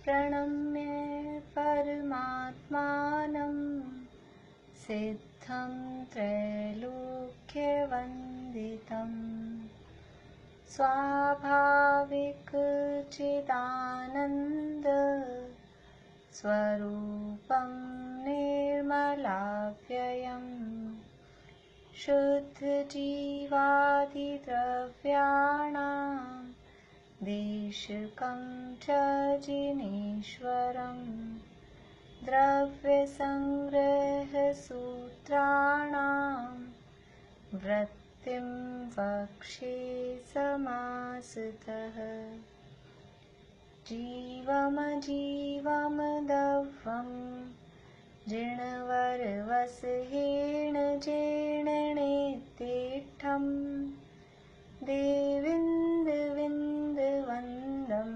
प्रणम्य परमात्मानं सिद्धं त्रैलोक्यवन्दितं स्वाभाविक चिदानन्द स्वरूपं निर्मलाव्ययम् शुद्धजीवादिद्रव्याणां देशकं च जिनेश्वरम् द्रव्यसंग्रहसूत्राणां वृत्तिं वक्षे समासतः जीवमजीवमदव्यं जिणवरवसहेण जीर्णनेत्तिष्ठं देविन्दविन्दवन्दं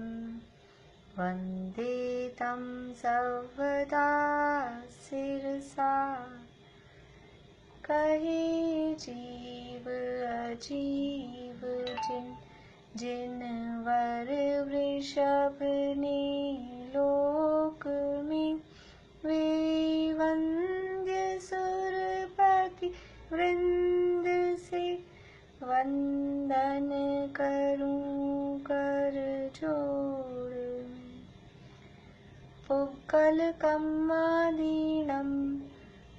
वन्दे तं सर्वदा शिरसा कहे जीव अजीव जिनवर वृषभ ने लोक में वे वंद्य सुरपति वृंद से वंदन करूं कर जोड़ पुक्कल कम्मादीनं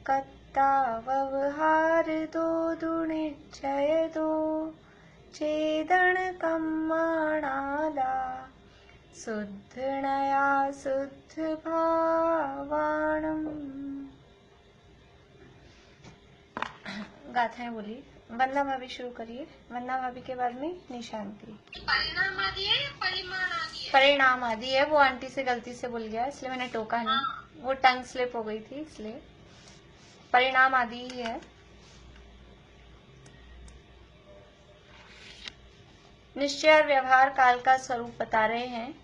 कत्ता व्यवहार दो दुनिश्चय दो चेदन कम्माणादा शुद्धनया शुद्ध भावाणम। गाथाएं बोलिए। वंदना भाभी शुरू करिए। वंदना भाभी के बाद में निशांति। परिणाम आदि है या परिमाण आदि है? परिणाम आदि है। वो आंटी से गलती से बोल गया इसलिए मैंने टोका नहीं। वो टंग स्लिप हो गई थी इसलिए परिणाम आदि ही है। निश्चय और व्यवहार काल का स्वरूप बता रहे हैं।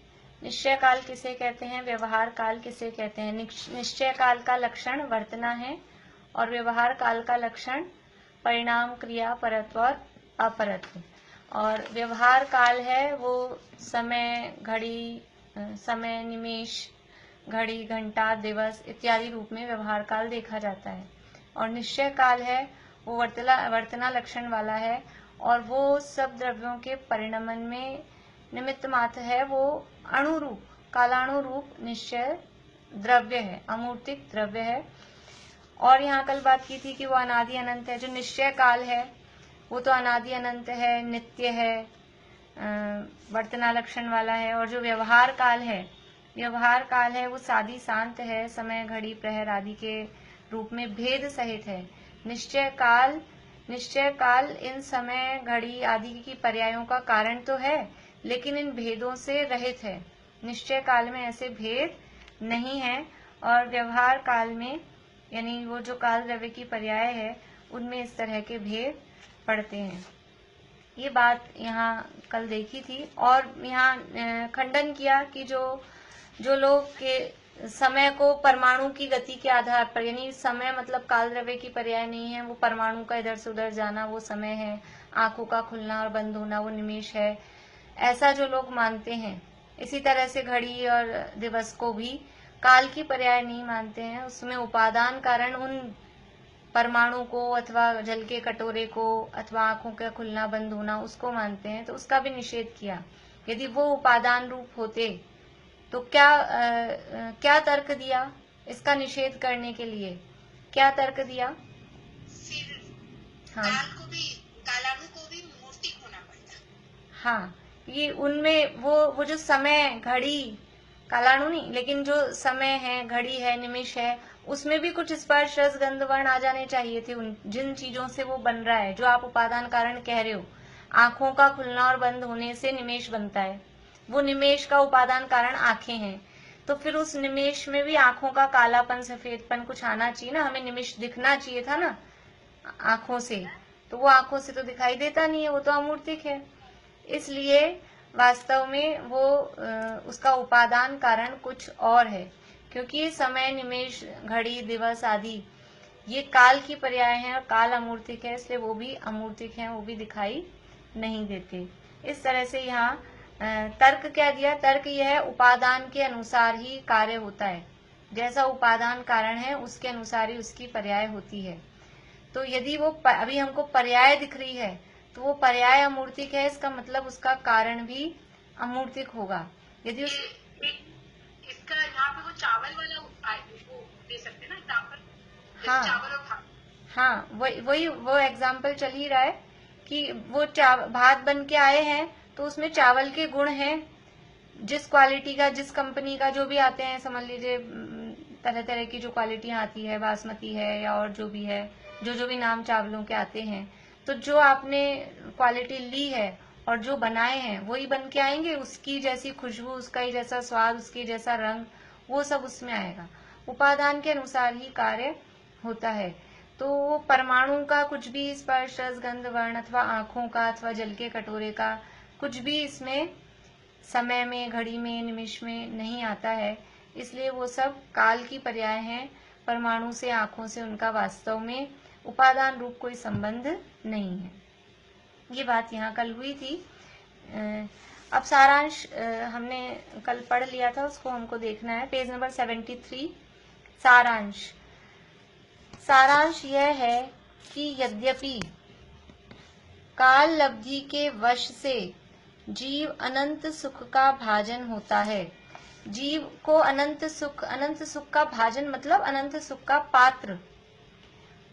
निश्चय काल किसे कहते हैं, व्यवहार काल किसे कहते हैं। निश्चय काल का लक्षण वर्तना है और व्यवहार काल का लक्षण परिणाम, क्रिया, परत्व और अपरत्व। और व्यवहार काल है वो समय, घड़ी, समय, निमेष, घड़ी, घंटा, दिवस इत्यादि रूप में व्यवहार काल देखा जाता है। और निश्चय काल है वो वर्तना लक्षण वाला है और वो सब द्रव्यों के परिणमन में निमित्त मात्र है। वो अणुरूप, कालाणुरूप निश्चय द्रव्य है, अमूर्तिक द्रव्य है। और यहाँ कल बात की थी कि वो अनादि अनंत है। जो निश्चय काल है वो तो अनादि अनंत है, नित्य है, वर्तना लक्षण वाला है। और जो व्यवहार काल है, व्यवहार काल है वो सादी शांत है, समय, घड़ी, प्रहर आदि के रूप में भेद सहित है। निश्चय काल इन समय, घड़ी आदि की पर्यायों का कारण तो है लेकिन इन भेदों से रहित है। निश्चय काल में ऐसे भेद नहीं है। और व्यवहार काल में यानी वो जो काल द्रव्य की पर्याय है उनमें इस तरह के भेद पड़ते हैं। ये बात यहाँ कल देखी थी। और यहाँ खंडन किया कि जो लोग के समय को परमाणु की गति के आधार पर, यानी समय मतलब काल द्रव्य की पर्याय नहीं है, वो परमाणु का इधर से उधर जाना वो समय है, आंखों का खुलना और बंद होना वो निमेष है, ऐसा जो लोग मानते हैं। इसी तरह से घड़ी और दिवस को भी काल की पर्याय नहीं मानते हैं। उसमें उपादान कारण उन परमाणु को अथवा जल के कटोरे को अथवा आंखों का खुलना बंद होना उसको मानते हैं। तो उसका भी निषेध किया। यदि वो उपादान रूप होते तो क्या तर्क दिया इसका निषेध करने के लिए? क्या तर्क दिया? हाँ, कालाणु को भी मूर्तिक होना पड़ता। हाँ, ये उनमें वो जो समय, घड़ी, कालाणु नहीं लेकिन जो समय है, घड़ी है, निमिष है, उसमें भी कुछ स्पर्श, रस, गंध, वर्ण आ जाने चाहिए थे। उन जिन चीजों से वो बन रहा है, जो आप उपादान कारण कह रहे हो, आंखों का खुलना और बंद होने से निमेष बनता है। वो निमेष का उपादान कारण आंखें हैं। तो फिर उस निमेष में भी आंखों का कालापन, सफेदपन कुछ आना चाहिए ना। हमें निमेष दिखना चाहिए था ना आंखों से। तो वो आंखों से तो दिखाई देता नहीं है, वो तो अमूर्तिक है। इसलिए वास्तव में वो उसका उपादान कारण कुछ और है। क्योंकि समय, निमेष, घड़ी, दिवस आदि ये काल की पर्याय हैं और काल अमूर्तिक है, इसलिए वो भी अमूर्तिक हैं, वो भी दिखाई नहीं देते। इस तरह से यहाँ तर्क क्या दिया? तर्क यह है, उपादान के अनुसार ही कार्य होता है, जैसा उपादान कारण है उसके अनुसार ही उसकी पर्याय होती है। तो यदि वो अभी हमको पर्याय दिख रही है तो वो पर्याय अमूर्तिक है, इसका मतलब उसका कारण भी अमूर्तिक होगा। यदि इसका यहाँ पे वो चावल वाला वो दे सकते ना एग्जाम्पल। हाँ चावल और भात। हाँ, वही वो एग्जाम्पल चल ही रहा है कि वो भात बन के आए हैं तो उसमें चावल के गुण हैं, जिस क्वालिटी का, जिस कंपनी का जो भी आते हैं, समझ लीजिए तरह तरह की जो क्वालिटियां आती है, बासमती है या और जो भी है, जो भी नाम चावलों के आते हैं, तो जो आपने क्वालिटी ली है और जो बनाए हैं वही बन के आएंगे, उसकी जैसी खुशबू, उसका ही जैसा स्वाद, उसके जैसा रंग, वो सब उसमें आएगा। उपादान के अनुसार ही कार्य होता है। तो परमाणु का कुछ भी स्पर्श, रस, गंध, वर्ण अथवा आंखों का अथवा जल के कटोरे का कुछ भी इसमें समय में, घड़ी में, निमिष में नहीं आता है, इसलिए वो सब काल की पर्याय हैं। परमाणु से, आंखों से उनका वास्तव में उपादान रूप कोई संबंध नहीं है। ये बात यहाँ कल हुई थी। अब सारांश हमने कल पढ़ लिया था, उसको हमको देखना है, पेज नंबर 73। सारांश। सारांश यह है कि यद्यपि काल लब्धि के वश से जीव अनंत सुख का भाजन होता है, जीव को अनंत सुख का भाजन मतलब अनंत सुख का पात्र।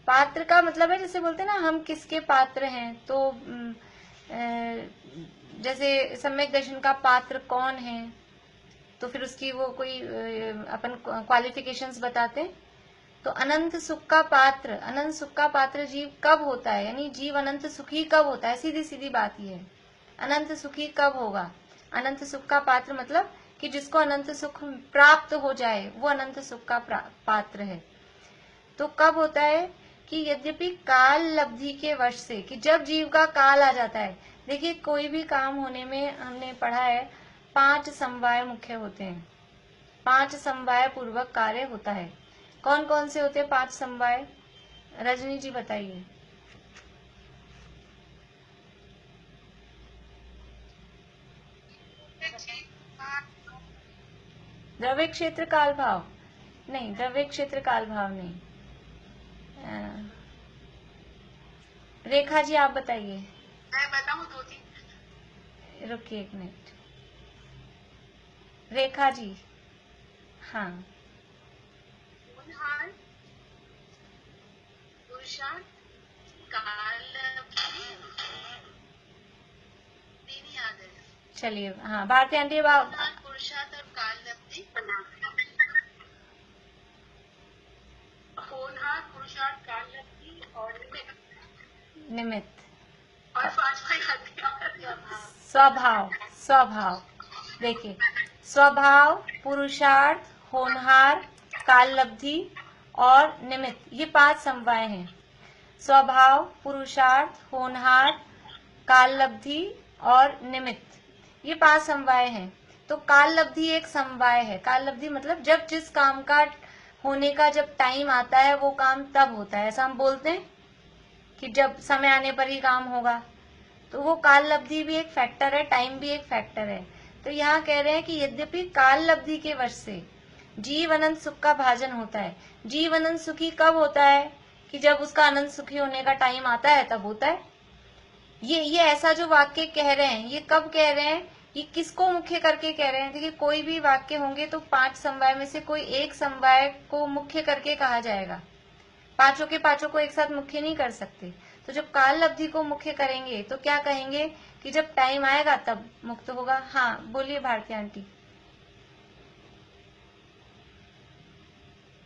पात्र का मतलब है, जैसे बोलते हैं ना हम किसके पात्र हैं, तो जैसे सम्यक दर्शन का पात्र कौन है, तो फिर उसकी वो कोई अपन क्वालिफिकेशंस बताते हैं। तो अनंत सुख का पात्र, अनंत सुख का पात्र जीव कब होता है, यानी जीव अनंत सुखी कब होता है, सीधी सीधी बात ये है। अनंत सुखी कब होगा? अनंत सुख का पात्र मतलब कि जिसको अनंत सुख प्राप्त हो जाए वो अनंत सुख का पात्र है। तो कब होता है कि यद्यपि काल लब्धि के वश से, कि जब जीव का काल आ जाता है। देखिए कोई भी काम होने में हमने पढ़ा है 5 समवाय मुख्य होते हैं, 5 समवाय पूर्वक कार्य होता है। कौन कौन से होते हैं 5 समवाय? रजनी जी बताइए। द्रव्य क्षेत्र काल भाव नहीं, द्रव्य क्षेत्र काल भाव नहीं। रेखा जी आप बताइए। मैं बताऊं 2-3? रुकिए एक मिनट, रेखा जी। हाँ, पुरुषार्थ, काल नहीं याद है। चलिए, हाँ भारती आंटी बाब। पुरुषार्थ और काल लब्धि, होनहार, पुरुषार्थ, काल लब्धि और निमित्त और 5 स्वभाव। स्वभाव देखिए, स्वभाव, पुरुषार्थ, होनहार, काल लब्धि और निमित्त, ये 5 समवाय हैं। स्वभाव, पुरुषार्थ, होनहार, काल लब्धि और निमित्त, ये 5 समवाय हैं। तो काल लब्धि एक समवाय है। काल लब्धि मतलब जब जिस काम का होने का जब टाइम आता है वो काम तब होता है, ऐसा हम बोलते हैं कि जब समय आने पर ही काम होगा। तो वो काल लब्धि भी एक फैक्टर है, टाइम भी एक फैक्टर है। तो यहाँ कह रहे हैं कि यद्यपि काल लब्धि के वश से जीव अनंत सुख का भाजन होता है। जीव अनंत सुखी कब होता है? कि जब उसका अनंत सुखी होने का टाइम आता है तब होता है। ये ऐसा जो वाक्य कह रहे हैं, ये कब कह रहे हैं, ये किसको मुख्य करके कह रहे हैं? देखिए कोई भी वाक्य होंगे तो 5 समवाय में से कोई एक समवाय को मुख्य करके कहा जाएगा। पांचों के पांचों को एक साथ मुख्य नहीं कर सकते। तो जब काल लब्धि को मुख्य करेंगे तो क्या कहेंगे कि जब टाइम आएगा तब मुक्त होगा। हाँ बोलिए भारती आंटी।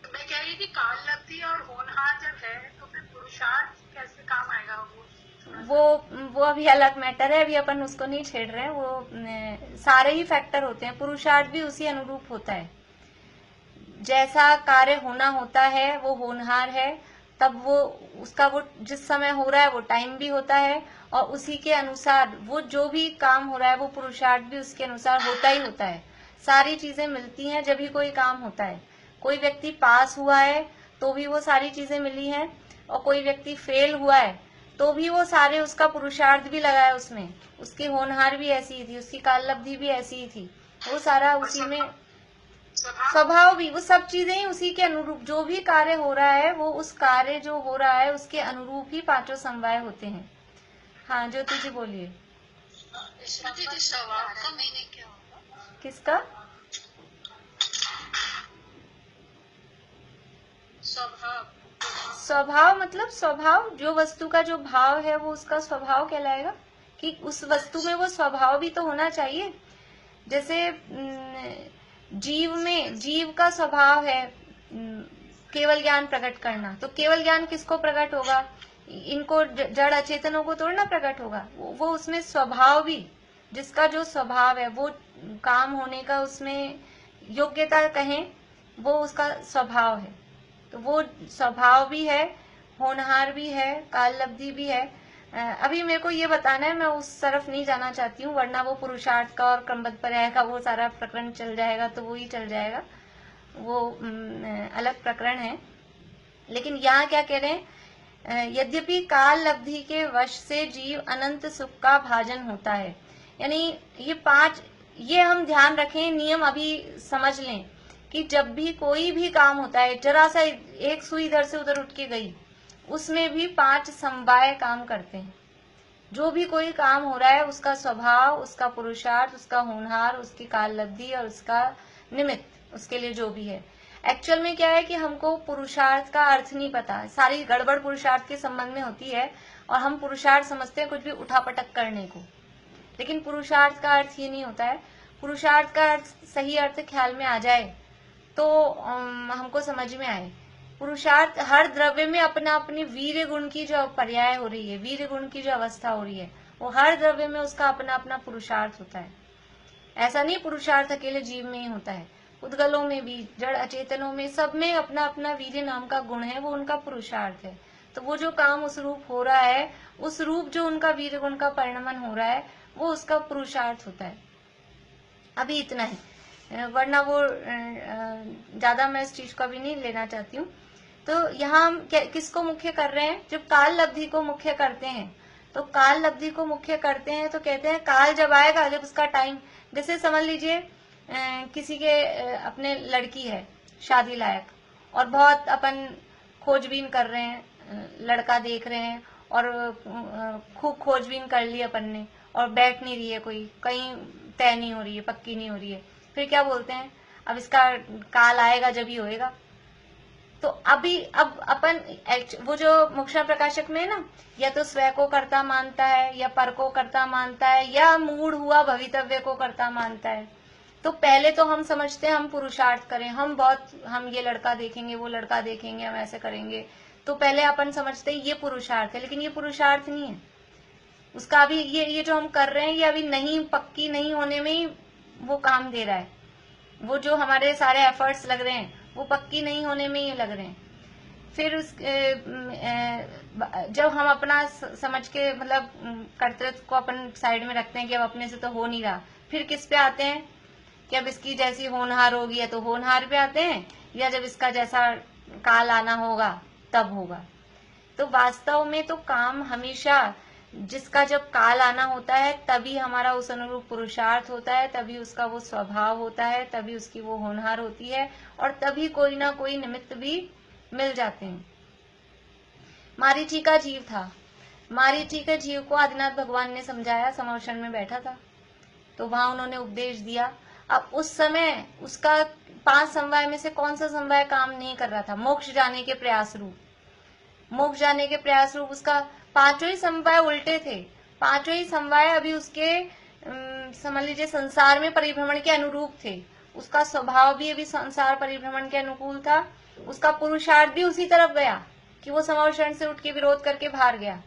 मैं कह रही थी काल लब्धि और होनहार जब है तो फिर पुरुषार्थ कैसे काम आएगा? वो अभी अलग मैटर है, अभी अपन उसको नहीं छेड़ रहे हैं। वो सारे ही फैक्टर होते हैं, पुरुषार्थ भी उसी अनुरूप होता है। जैसा कार्य होना होता है वो होनहार है, तब वो उसका वो जिस समय हो रहा है वो टाइम भी होता है, और उसी के अनुसार वो जो भी काम हो रहा है वो पुरुषार्थ भी उसके अनुसार होता ही होता है। सारी चीजें मिलती हैं जब भी कोई काम होता है। कोई व्यक्ति पास हुआ है तो भी वो सारी चीजें मिली हैं, और कोई व्यक्ति फेल हुआ है तो भी वो सारे उसका पुरुषार्थ भी लगाया उसमें, उसकी होनहार भी ऐसी ही थी, उसकी काललब्धि भी ऐसी ही थी, वो सारा उसी में, स्वभाव भी, वो सब चीजें ही उसी के अनुरूप, जो भी कार्य हो रहा है वो उस कार्य जो हो रहा है उसके अनुरूप ही पांचों समवाय होते हैं। हाँ ज्योति जी बोलिए। स्वभाव का मीनिंग क्या होगा? किसका? स्वभाव। स्वभाव मतलब स्वभाव, जो वस्तु का जो भाव है वो उसका स्वभाव कहलाएगा, कि उस वस्तु में वो स्वभाव भी तो होना चाहिए। जैसे जीव में, जीव का स्वभाव है केवल ज्ञान प्रकट करना, तो केवल ज्ञान किसको प्रकट होगा? इनको जड़ अचेतनों को थोड़ा ना प्रकट होगा, वो उसमें स्वभाव भी, जिसका जो स्वभाव है वो काम होने का उसमें योग्यता कहें, वो उसका स्वभाव है। तो वो स्वभाव भी है, होनहार भी है, काललब्धि भी है। अभी मेरे को ये बताना है, मैं उस तरफ नहीं जाना चाहती हूँ, वरना वो पुरुषार्थ का और क्रमबद्ध पर्याय का वो सारा प्रकरण चल जाएगा, तो वो ही चल जाएगा, वो अलग प्रकरण है। लेकिन यहाँ क्या कह रहे हैं, यद्यपि काललब्धि के वश से जीव अनंत सुख का भाजन होता है। यानी ये 5, ये हम ध्यान रखें, नियम अभी समझ लें कि जब भी कोई भी काम होता है, जरा सा एक सुई इधर से उधर उठ के गई, उसमें भी 5 समवाय काम करते हैं। जो भी कोई काम हो रहा है उसका स्वभाव, उसका पुरुषार्थ, उसका होनहार, उसकी काललब्धि और उसका निमित्त, उसके लिए जो भी है। एक्चुअल में क्या है कि हमको पुरुषार्थ का अर्थ नहीं पता, सारी गड़बड़ पुरुषार्थ के संबंध में होती है, और हम पुरुषार्थ समझते हैं कुछ भी उठापटक करने को, लेकिन पुरुषार्थ का अर्थ ये नहीं होता है। पुरुषार्थ का अर्थ, सही अर्थ ख्याल में आ जाए तो हमको समझ में आए। पुरुषार्थ, हर द्रव्य में अपना अपनी वीर्य गुण की जो पर्याय हो रही है, वीर्य गुण की जो अवस्था हो रही है, वो हर द्रव्य में उसका अपना अपना पुरुषार्थ होता है। ऐसा नहीं पुरुषार्थ अकेले जीव में ही होता है, उद्गलों में भी, जड़ अचेतनों में, सब में अपना अपना वीर्य नाम का गुण है, वो उनका पुरुषार्थ है। तो वो जो काम उस रूप हो रहा है, उस रूप जो उनका वीर्य गुण का परिणमन हो रहा है, वो उसका पुरुषार्थ होता है। अभी इतना ही, वरना वो ज्यादा मैं इस चीज को भी नहीं लेना चाहती हूँ। तो यहाँ हम किसको मुख्य कर रहे हैं? जब काल लब्धि को मुख्य करते हैं, तो काल लब्धि को मुख्य करते हैं तो कहते हैं काल जब आएगा, जब उसका टाइम, जैसे समझ लीजिए किसी के अपने लड़की है शादी लायक, और बहुत अपन खोजबीन कर रहे हैं, लड़का देख रहे हैं, और खूब खोजबीन कर ली अपन ने, और बैठ नहीं रही है, कोई कहीं तय नहीं हो रही है, पक्की नहीं हो रही है, फिर क्या बोलते हैं, अब इसका काल आएगा जब ही होएगा। तो अभी अब अपन, वो जो मोक्षा प्रकाशक में है ना, या तो स्वयं को कर्ता मानता है, या पर को कर्ता मानता है, या मूढ़ हुआ भवितव्य को कर्ता मानता है। तो पहले तो हम समझते हैं हम पुरुषार्थ करें, हम ये लड़का देखेंगे, वो लड़का देखेंगे, हम ऐसे करेंगे, तो पहले अपन समझते हैं ये पुरुषार्थ है, लेकिन ये पुरुषार्थ नहीं है उसका। अभी ये जो हम कर रहे हैं, ये अभी नहीं, पक्की नहीं होने में ही वो काम दे रहा है। वो जो हमारे सारे एफर्ट्स लग रहे हैं, वो पक्की नहीं होने में ही लग रहे हैं। फिर जब हम अपना समझ के, मतलब कर्तृत्व को अपन साइड में रखते हैं कि अब अपने से तो हो नहीं रहा, फिर किस पे आते हैं कि अब इसकी जैसी होनहार होगी है तो होनहार पे आते हैं, या जब इसका जैसा काल आना होगा तब होगा। तो वास्तव में तो काम हमेशा, जिसका जब काल आना होता है तभी हमारा उस अनुरूप पुरुषार्थ होता है, तभी उसका वो स्वभाव होता है, तभी उसकी वो होनहार होती है, और तभी कोई ना कोई निमित्त भी मिल जाते हैं। मारीची का जीव था, मारीची के जीव को आदिनाथ भगवान ने समझाया, समर्षण में बैठा था, तो वहां उन्होंने उपदेश दिया। अब उस समय उसका 5 समवाय में से कौन सा समवाय काम नहीं कर रहा था? मोक्ष जाने के प्रयास रूप, मोक्ष जाने के प्रयास रूप उसका 5 ही समवाय उल्टे थे। 5 ही समवाय अभी उसके समझ लीजिए संसार में परिभ्रमण के अनुरूप थे। उसका स्वभाव भी अभी संसार परिभ्रमण के अनुकूल था, उसका पुरुषार्थ भी उसी तरफ गया कि वो समर्षण से उठ के विरोध करके बाहर गया।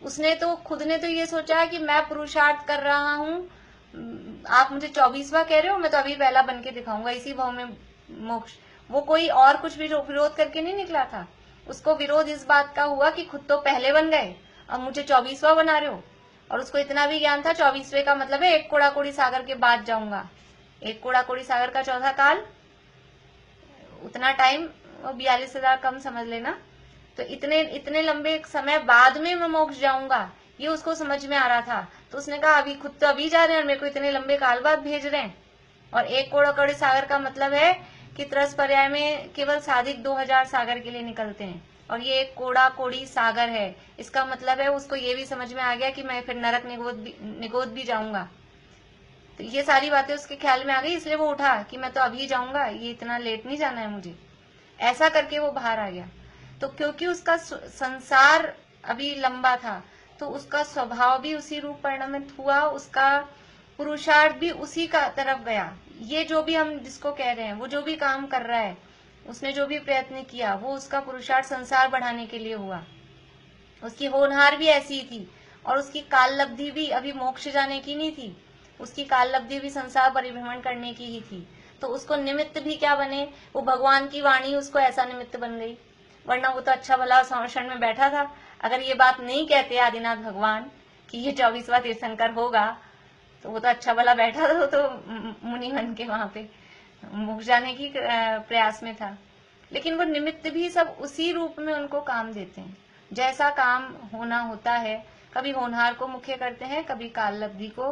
उसने तो खुद ने तो ये सोचा कि मैं पुरुषार्थ कर रहा हूँ, आप मुझे 24वां कह रहे हो, मैं तो अभी पहला बन के दिखाऊंगा, इसी भाव में मोक्ष। वो कोई और कुछ भी विरोध करके नहीं निकला था, उसको विरोध इस बात का हुआ कि खुद तो पहले बन गए, अब मुझे 24वां बना रहे हो। और उसको इतना भी ज्ञान था 24वें का मतलब है एक कोड़ाकोड़ी सागर के बाद जाऊंगा, एक कोड़ाकोड़ी सागर का चौथा काल, उतना टाइम 42,000 कम समझ लेना, तो इतने इतने लंबे समय बाद में मैं मोक्ष जाऊंगा, ये उसको समझ में आ रहा था। तो उसने कहा अभी खुद तो अभी जा रहे हैं और मेरे को इतने लंबे काल बाद भेज रहे हैं। और एक कोड़ा कौड़ी सागर का मतलब है कि त्रस पर्याय में केवल साधिक 2000 सागर के लिए निकलते हैं, और ये एक कोड़ा कोड़ी सागर है। इसका मतलब है उसको ये भी समझ में आ गया कि मैं फिर नरक निगोद भी जाऊंगा। तो ये सारी बातें उसके ख्याल में आ गई, इसलिए वो उठा कि मैं तो अभी जाऊंगा, ये इतना लेट नहीं जाना है मुझे। ऐसा करके वो बाहर आ गया। तो क्योंकि उसका संसार अभी लंबा था, तो उसका स्वभाव भी उसी रूप परिणमित हुआ, उसका पुरुषार्थ भी उसी का तरफ गया। ये जो भी हम जिसको कह रहे हैं, वो जो भी काम कर रहा है, उसने जो भी प्रयत्न किया, वो उसका पुरुषार्थ संसार बढ़ाने के लिए हुआ। उसकी होनहार भी ऐसी ही थी, और उसकी काल लब्धि भी अभी मोक्ष जाने की नहीं थी, उसकी काल लब्धि भी संसार परिभ्रमण करने की ही थी। तो उसको निमित्त भी क्या बने, वो भगवान की वाणी उसको ऐसा निमित्त बन गई। वरना वो तो अच्छा भला संरक्षण में बैठा था। अगर ये बात नहीं कहते आदिनाथ भगवान कि ये 24वां तीर्थंकर होगा, तो वो तो अच्छा भला बैठा था, तो मुनि बन के वहां पे मोक्ष जाने की प्रयास में था। लेकिन वो निमित्त भी सब उसी रूप में उनको काम देते हैं, जैसा काम होना होता है। कभी होनहार को मुख्य करते हैं, कभी काल लब्धि को,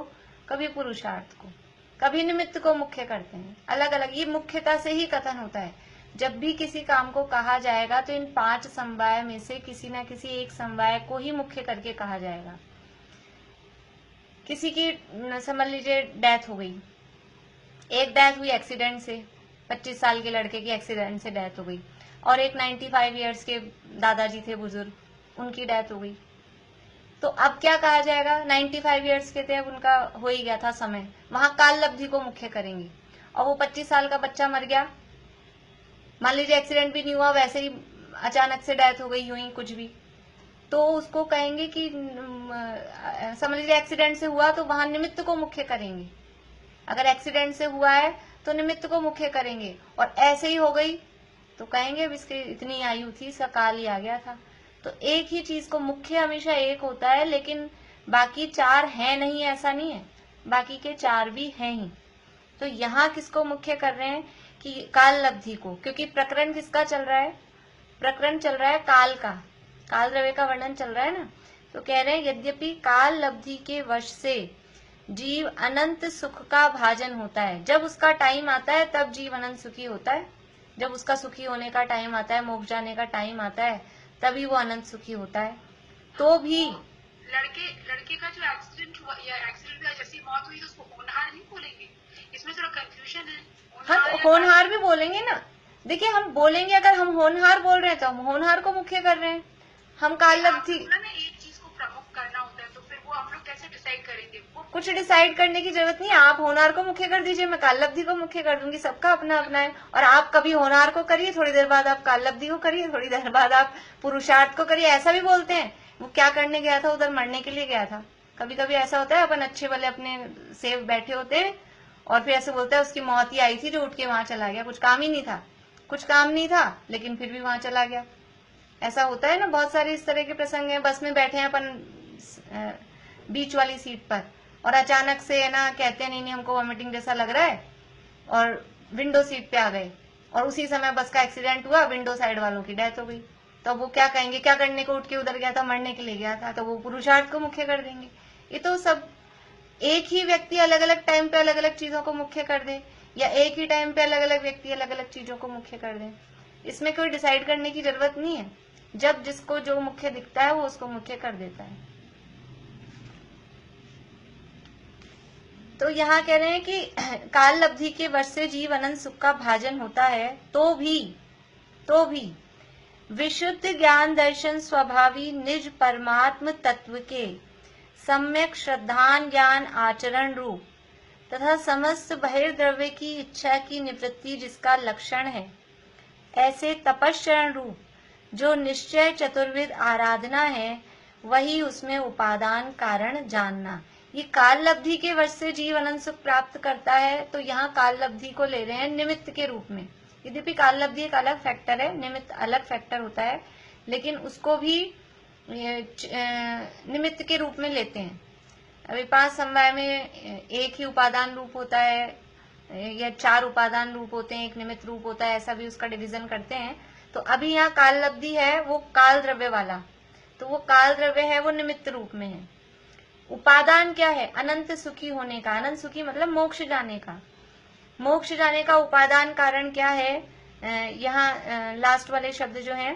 कभी पुरुषार्थ को, कभी निमित्त को मुख्य करते हैं। अलग अलग ये मुख्यता से ही कथन होता है। जब भी किसी काम को कहा जाएगा तो इन 5 समवाय में से किसी न किसी एक समवाय को ही मुख्य करके कहा जाएगा। किसी की समझ लीजिए डेथ हो गई, एक डेथ हुई एक्सीडेंट से, 25 साल के लड़के की एक्सीडेंट से डेथ हो गई, और एक 95 ईयर्स के दादाजी थे बुजुर्ग, उनकी डेथ हो गई। तो अब क्या कहा जाएगा, 95 ईयर्स के थे, अब उनका हो ही गया था समय, वहां काल लब्धि को मुख्य करेंगे। और वो 25 साल का बच्चा मर गया, मान लीजिए एक्सीडेंट भी नहीं हुआ, वैसे ही अचानक से डेथ हो गई, यूं ही कुछ भी, तो उसको कहेंगे कि समझ लीजिए एक्सीडेंट से हुआ, तो वहां निमित्त को मुख्य करेंगे। अगर एक्सीडेंट से हुआ है तो निमित्त को मुख्य करेंगे, और ऐसे ही हो गई तो कहेंगे अब इसकी इतनी आयु थी, इसका काल ही आ गया था। तो एक ही चीज को मुख्य हमेशा एक होता है, लेकिन बाकी 4 हैं नहीं, ऐसा नहीं है, बाकी के 4 भी हैं ही। तो यहाँ किसको मुख्य कर रहे हैं कि काल लब्धि को, क्योंकि प्रकरण किसका चल रहा है, प्रकरण चल रहा है काल का, काल द्रव्य का वर्णन चल रहा है ना। तो कह रहे हैं यद्यपि काल लब्धि के वश से जीव अनंत सुख का भाजन होता है, जब उसका टाइम आता है तब जीव अनंत सुखी होता है, जब उसका सुखी होने का टाइम आता है, मोक्ष जाने का टाइम आता है, तभी वो अनंत सुखी होता है। तो भी लड़के का जो एक्सीडेंट हुआ या एक्सीडेंट में जैसी मौत हुई, तो उसको होनहार नहीं बोलेंगे, इसमें थोड़ा कंफ्यूजन है। हाँ, होनहार भी बोलेंगे ना। देखिए हम बोलेंगे, अगर हम होनहार बोल रहे हैं तो हम होनहार को मुख्य कर रहे हैं, हम काल लब्धि। एक चीज को प्रमुख करना होता है, तो फिर वो हम लोग कैसे डिसाइड करेंगे? कुछ डिसाइड करने की जरूरत नहीं है, आप होनहार को मुख्य कर दीजिए, मैं काल लब्धि को मुख्य कर दूंगी, सबका अपना अपना है। और आप कभी होनहार को करिए, थोड़ी देर बाद आप काल लब्धि को करिए, थोड़ी देर बाद आप पुरुषार्थ को करिए, ऐसा भी बोलते हैं। वो क्या करने गया था, उधर मरने के लिए गया था। कभी कभी ऐसा होता है, अपन अच्छे वाले अपने सेव बैठे होते हैं, और फिर ऐसे बोलता है उसकी मौत ही आई थी जो उठ के वहां चला गया, कुछ काम ही नहीं था, कुछ काम नहीं था, लेकिन फिर भी वहां चला गया। ऐसा होता है ना, बहुत सारे इस तरह के प्रसंग हैं। बस में बैठे हैं अपन बीच वाली सीट पर, और अचानक से है ना कहते हैं नहीं हमको वॉमिटिंग जैसा लग रहा है, और विंडो सीट पे आ गए, और उसी समय बस का एक्सीडेंट हुआ, विंडो साइड वालों की डेथ हो गई। तो वो क्या कहेंगे, क्या करने को उठ के उधर गया था, मरने के लिए गया था, तो वो पुरुषार्थ को मुख्य कर देंगे। ये तो सब एक ही व्यक्ति अलग अलग टाइम पे अलग अलग चीजों को मुख्य कर दे, या एक ही टाइम पे अलग अलग व्यक्ति अलग अलग चीजों को मुख्य कर दे, इसमें कोई डिसाइड करने की जरूरत नहीं है। जब जिसको जो मुख्य दिखता है वो उसको मुख्य कर देता है। तो यहाँ कह रहे हैं कि काल लब्धि के वश से जीव अनंत सुख का भाजन होता है, तो भी विशुद्ध ज्ञान दर्शन स्वभावी निज परमात्म तत्व के सम्यक श्रद्धान ज्ञान आचरण रूप तथा समस्त बहिर्द्रव्य की इच्छा की निवृत्ति जिसका लक्षण है, ऐसे तपश्चरण रूप जो निश्चय चतुर्विध आराधना है, वही उसमें उपादान कारण जानना। ये काल लब्धि के वश से जीव अनंत सुख प्राप्त करता है, तो यहाँ काल लब्धि को ले रहे हैं निमित्त के रूप में। यद्यपि काल लब्धि एक अलग फैक्टर है, निमित्त अलग फैक्टर होता है, लेकिन उसको भी निमित्त के रूप में लेते हैं। अभी 5 समवाय में एक ही उपादान रूप होता है, या 4 उपादान रूप होते हैं, एक निमित्त रूप होता है, ऐसा भी उसका डिवीजन करते हैं। तो अभी यहाँ काल लब्धि है वो काल द्रव्य वाला, तो वो काल द्रव्य है वो निमित्त रूप में है। उपादान क्या है? अनंत सुखी होने का। अनंत सुखी मतलब मोक्ष जाने का। मोक्ष जाने का उपादान कारण क्या है? यहाँ लास्ट वाले शब्द जो हैं,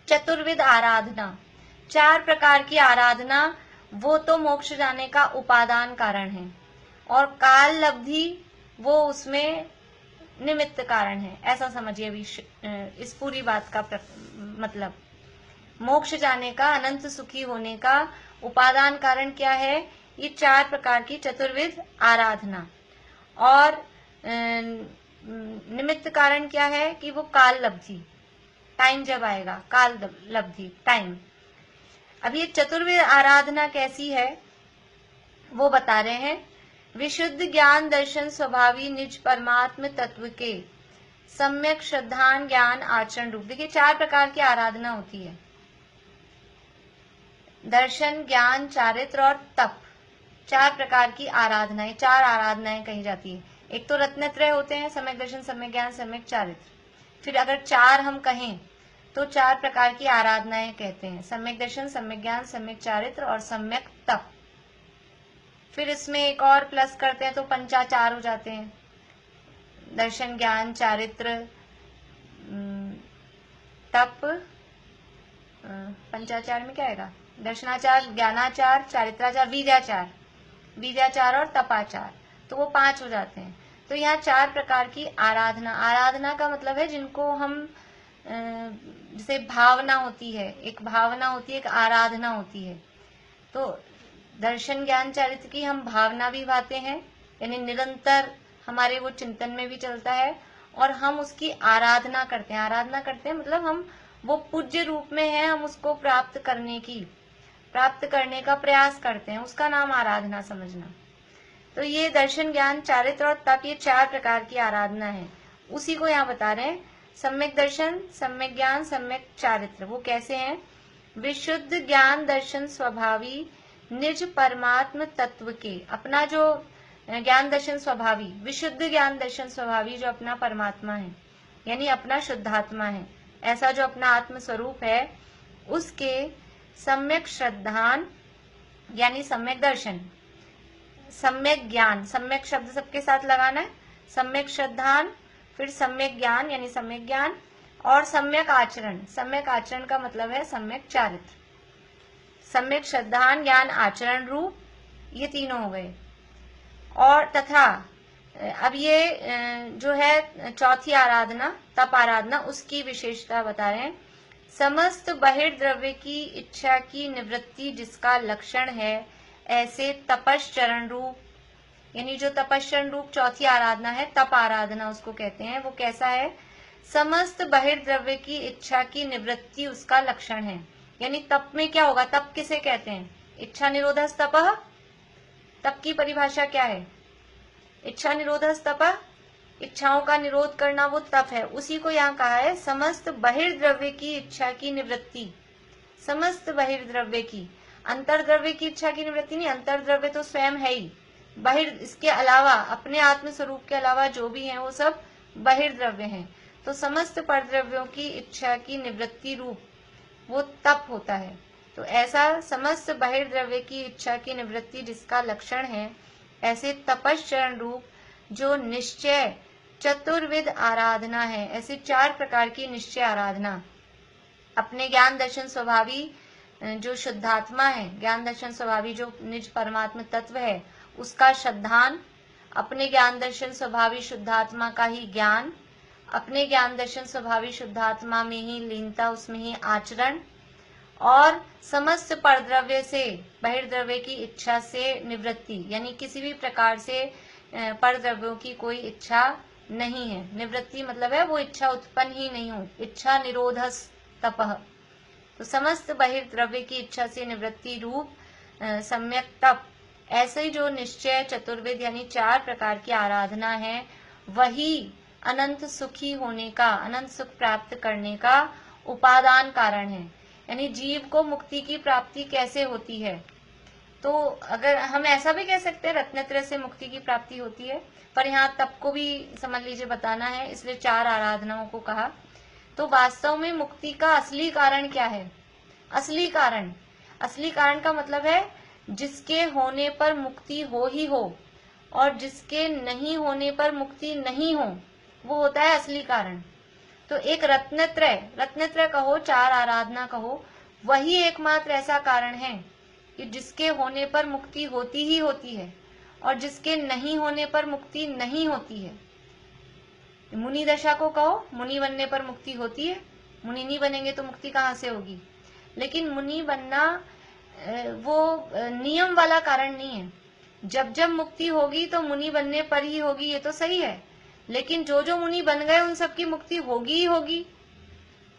चतुर्विध आराधना, 4 प्रकार की आराधना, वो तो मोक्ष जाने का उपादान कारण है, और काल लब्धि वो उसमें निमित्त कारण है। ऐसा समझिए अभी इस पूरी बात का मतलब, मोक्ष जाने का, अनंत सुखी होने का उपादान कारण क्या है? ये 4 प्रकार की चतुर्विध आराधना। और निमित्त कारण क्या है? कि वो काल लब्धि, टाइम जब आएगा, काल लब्धि टाइम। अब ये चतुर्विध आराधना कैसी है वो बता रहे हैं। विशुद्ध ज्ञान दर्शन स्वभावी निज परमात्म तत्व के सम्यक श्रद्धान ज्ञान आचरण रूप। देखिए 4 प्रकार की आराधना होती है, दर्शन, ज्ञान, चारित्र और तप। 4 प्रकार की आराधनाएं, 4 आराधनाएं कही जाती है। एक तो रत्नत्रय होते हैं, सम्यक दर्शन, सम्यक ज्ञान, सम्यक चारित्र। फिर अगर 4 हम कहें तो 4 प्रकार की आराधनाएं कहते हैं, सम्यक दर्शन, सम्यक ज्ञान, सम्यक चारित्र और सम्यक तप। फिर इसमें एक और प्लस करते हैं तो पंचाचार हो जाते हैं, दर्शन, ज्ञान, चारित्र, तप। पंचाचार में क्या आएगा? दर्शनाचार, ज्ञानाचार, चारित्राचार, बीजाचार, बीजाचार और तपाचार, तो वो 5 हो जाते हैं। तो यहाँ 4 प्रकार की आराधना। आराधना का मतलब है जिनको हम जैसे भावना होती है, एक भावना होती है, एक आराधना होती है। तो दर्शन, ज्ञान, चारित्र की हम भावना भी भाते हैं, यानी निरंतर हमारे वो चिंतन में भी चलता है, और हम उसकी आराधना करते हैं। आराधना करते हैं मतलब हम वो पूज्य रूप में है, हम उसको प्राप्त करने का प्रयास करते हैं, उसका नाम आराधना समझना। तो ये दर्शन, ज्ञान, चारित्र और तप, ये 4 प्रकार की आराधना है। उसी को यहाँ बता रहे हैं। सम्यक दर्शन, सम्यक ज्ञान, सम्यक चारित्र, वो कैसे हैं? विशुद्ध ज्ञान दर्शन स्वभावी निज परमात्म तत्व के, अपना जो ज्ञान दर्शन स्वभावी, विशुद्ध ज्ञान दर्शन स्वभावी जो अपना परमात्मा है, यानी अपना शुद्धात्मा है, ऐसा जो अपना आत्म स्वरूप है, उसके सम्यक श्रद्धान यानी सम्यक दर्शन, सम्यक ज्ञान, सम्यक शब्द सबके साथ लगाना है, सम्यक श्रद्धान, फिर सम्यक ज्ञान यानी सम्यक ज्ञान, और सम्यक आचरण। सम्यक आचरण का मतलब है सम्यक चारित्र। सम्यक श्रद्धान, ज्ञान, आचरण रूप, ये तीनों हो गए। और तथा अब ये जो है चौथी आराधना, तप आराधना, उसकी विशेषता बता रहे हैं। समस्त बहिर्द्रव्य की इच्छा की निवृत्ति जिसका लक्षण है, ऐसे तपश्चरण रूप, यानी जो तपश्चरण रूप चौथी आराधना है, तप आराधना उसको कहते हैं। वो कैसा है? समस्त बहिर्द्रव्य की इच्छा की निवृत्ति उसका लक्षण है। यानी तप में क्या होगा? तप किसे कहते हैं? इच्छा निरोधस तपः। तप की परिभाषा क्या है? इच्छा निरोधस तपः, इच्छाओं का निरोध करना वो तप है। उसी को यहाँ कहा है समस्त बहिर्द्रव्य की इच्छा की निवृत्ति। समस्त बहिर्द्रव्य की, अंतर्द्रव्य की इच्छा की निवृत्ति नहीं, अंतर्द्रव्य तो स्वयं है ही, बहिर् इसके अलावा, अपने आत्म स्वरूप के अलावा जो भी है वो सब बहिर्द्रव्य हैं। तो समस्त परद्रव्यों की इच्छा की निवृत्ति रूप वो तप होता है। तो ऐसा समस्त बहिर्द्रव्य की इच्छा की निवृत्ति जिसका लक्षण है, ऐसे तपश्चरण रूप जो निश्चय चतुर्विध आराधना है, ऐसे 4 प्रकार की निश्चय आराधना। अपने ज्ञान दर्शन स्वभावी जो शुद्धात्मा है, ज्ञान दर्शन स्वभावी जो निज परमात्म तत्व है, उसका श्रद्धान, अपने ज्ञान दर्शन स्वभावी शुद्धात्मा का ही ज्ञान, अपने ज्ञान दर्शन स्वभावी शुद्धात्मा में ही लीनता, उसमें ही आचरण, और समस्त परद्रव्य से, बहिर्द्रव्य की इच्छा से निवृत्ति, यानी किसी भी प्रकार से परद्रव्यों की कोई इच्छा नहीं है। निवृत्ति मतलब है वो इच्छा उत्पन्न ही नहीं हो, इच्छा निरोधस तपः। तो समस्त बहिर्द्रव्य की इच्छा से निवृत्ति रूप सम्यक तप, ऐसे जो निश्चय चतुर्विध यानी 4 प्रकार की आराधना है, वही अनंत सुखी होने का, अनंत सुख प्राप्त करने का उपादान कारण है। यानी जीव को मुक्ति की प्राप्ति कैसे होती है? तो अगर हम ऐसा भी कह सकते हैं रत्नत्रय से मुक्ति की प्राप्ति होती है, पर यहाँ तप को भी समझ लीजिए बताना है, इसलिए 4 आराधनाओं को कहा। तो वास्तव में मुक्ति का असली कारण क्या है? असली कारण का मतलब है जिसके होने पर मुक्ति हो ही हो और जिसके नहीं होने पर मुक्ति नहीं हो, वो होता है असली कारण। तो एक रत्नत्रय कहो, चार आराधना कहो, वही एकमात्र ऐसा कारण है कि जिसके होने पर मुक्ति होती ही होती है और जिसके नहीं होने पर मुक्ति नहीं होती है। मुनि दशा को कहो, मुनि बनने पर मुक्ति होती है, मुनि नहीं बनेंगे तो मुक्ति कहाँ से होगी। लेकिन मुनि बनना वो नियम वाला कारण नहीं है। जब जब मुक्ति होगी तो मुनि बनने पर ही होगी, ये तो सही है, लेकिन जो जो मुनि बन गए उन सबकी मुक्ति होगी ही होगी,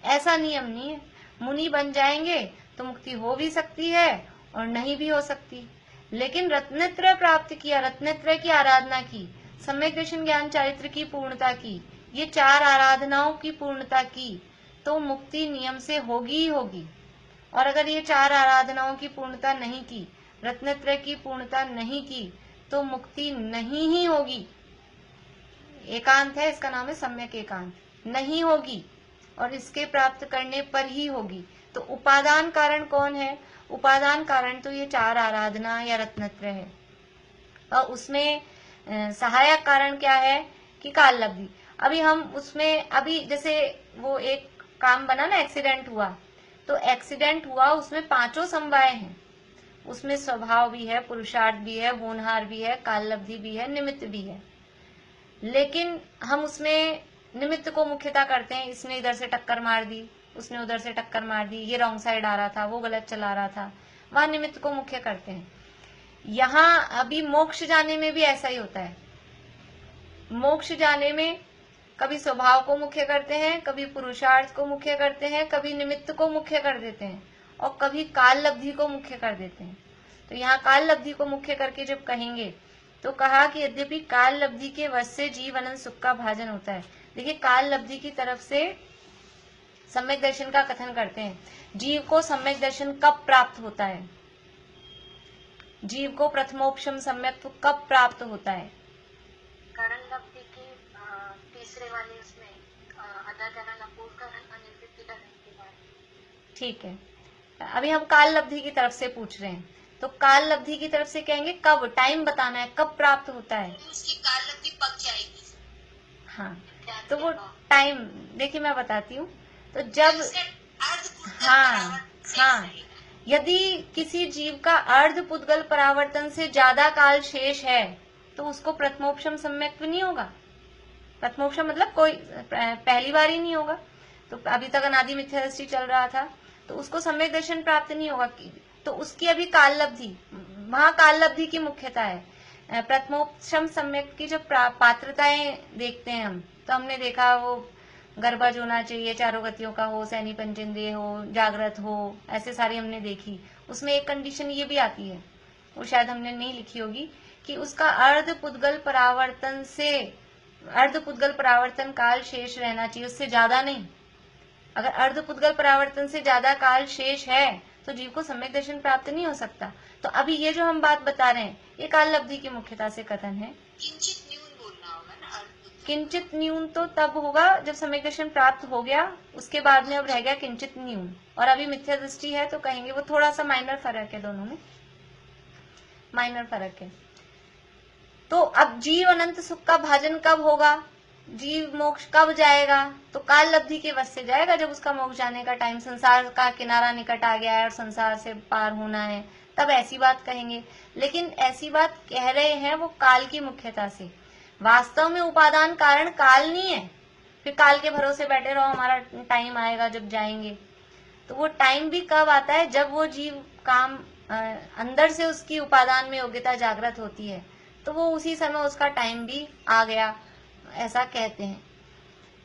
ऐसा नियम नहीं है। मुनि बन जाएंगे तो मुक्ति हो भी सकती है और नहीं भी हो सकती। लेकिन रत्नत्रय प्राप्त किया, रत्नत्रय की आराधना की, सम्यक दर्शन ज्ञान चारित्र की पूर्णता की, ये चार आराधनाओं की पूर्णता की, तो मुक्ति नियम से होगी ही होगी। और अगर ये चार आराधनाओं की पूर्णता नहीं की, रत्नत्रय की पूर्णता नहीं की, तो मुक्ति नहीं ही होगी। एकांत है, इसका नाम है सम्यक एकांत, नहीं होगी और इसके प्राप्त करने पर ही होगी। तो उपादान कारण कौन है? उपादान कारण तो ये चार आराधना या रत्नत्रय है। और उसमें सहायक कारण क्या है कि काल लब्धि। अभी हम उसमें, अभी जैसे वो एक काम बना ना, एक्सीडेंट हुआ, तो एक्सीडेंट हुआ, उसमें पांचों समवाय हैं। उसमें स्वभाव भी है, पुरुषार्थ भी है, होनहार भी है, काल लब्धि भी है, निमित्त भी है। लेकिन हम उसमें निमित्त को मुख्यता करते हैं। इसने इधर से टक्कर मार दी, उसने उधर से टक्कर मार दी, ये रॉन्ग साइड आ रहा था, वो गलत चला रहा था, वहां निमित्त को मुख्य करते हैं। यहाँ अभी मोक्ष जाने में भी ऐसा ही होता है। मोक्ष जाने में कभी स्वभाव को मुख्य करते हैं, कभी पुरुषार्थ को मुख्य करते हैं, कभी निमित्त को मुख्य कर देते हैं और कभी काल लब्धि को मुख्य कर देते हैं। तो यहाँ काल लब्धि को मुख्य करके जब कहेंगे तो कहा कि यद्यपि काल लब्धि के वश से जीव अनंत सुख का भाजन होता है। देखिए, काल लब्धि की तरफ से सम्यक दर्शन का कथन करते हैं। जीव को सम्यक दर्शन कब प्राप्त होता है? जीव को प्रथमोपशम सम्यक कब प्राप्त होता है? कारण लब्धि की तीसरे वाले उसमें अदाकरण अपूर्वकरण अनिर्वृत्तिकरण के बाद। ठीक है, अभी हम काल लब्धि की तरफ से पूछ रहे हैं, तो काल लब्धि की तरफ से कहेंगे कब, टाइम बताना है, कब प्राप्त होता है। उसकी काल लब्धि पक जाएगी। हाँ, तो वो टाइम देखिए मैं बताती हूँ। तो जब हाँ, यदि किसी जीव का अर्ध पुद्गल परावर्तन से ज्यादा काल शेष है तो उसको प्रथमोपशम सम्यक नहीं होगा। प्रथमोपशम मतलब कोई पहली बार ही नहीं होगा। तो अभी तक अनादि मिथ्या दृष्टि चल रहा था तो उसको सम्यक दर्शन प्राप्त नहीं होगा। तो उसकी अभी काल लब्धि, वहां काल लब्धि की मुख्यता है। प्रथमोपशम सम्यक की जो पात्रताएं देखते हैं हम, तो हमने देखा वो गर्भज होना चाहिए, चारों गतियों का हो, सैनी पंचेंद्रिय हो, जागृत हो, ऐसे सारी हमने देखी। उसमें एक कंडीशन ये भी आती है, वो शायद हमने नहीं लिखी होगी, कि उसका अर्ध पुद्गल परावर्तन से, अर्ध पुद्गल परावर्तन काल शेष रहना चाहिए, उससे ज्यादा नहीं। अगर अर्ध पुद्गल परावर्तन से ज्यादा काल शेष है तो जीव को सम्यक दर्शन प्राप्त नहीं हो सकता। तो अभी ये जो हम बात बता रहे हैं ये काल लब्धि की मुख्यता से कथन है। किंचित न्यून बोलना होगा ना। किंचित न्यून तो तब होगा जब सम्यक दर्शन प्राप्त हो गया, उसके बाद में अब रह गया किंचित न्यून। और अभी मिथ्या दृष्टि है तो कहेंगे वो थोड़ा सा माइनर फर्क है, दोनों में माइनर फर्क है। तो अब जीव अनंत सुख का भाजन कब होगा, जीव मोक्ष कब जाएगा? तो काल लब्धि के वश से जाएगा, जब उसका मोक्ष जाने का टाइम, संसार का किनारा निकट आ गया है और संसार से पार होना है, तब ऐसी बात कहेंगे। लेकिन ऐसी बात कह रहे हैं वो काल की मुख्यता से। वास्तव में उपादान कारण काल नहीं है। फिर काल के भरोसे बैठे रहो हमारा टाइम आएगा जब जाएंगे, तो वो टाइम भी कब आता है? जब वो जीव काम अंदर से उसकी उपादान में योग्यता जागृत होती है, तो वो उसी समय उसका टाइम भी आ गया, ऐसा कहते हैं।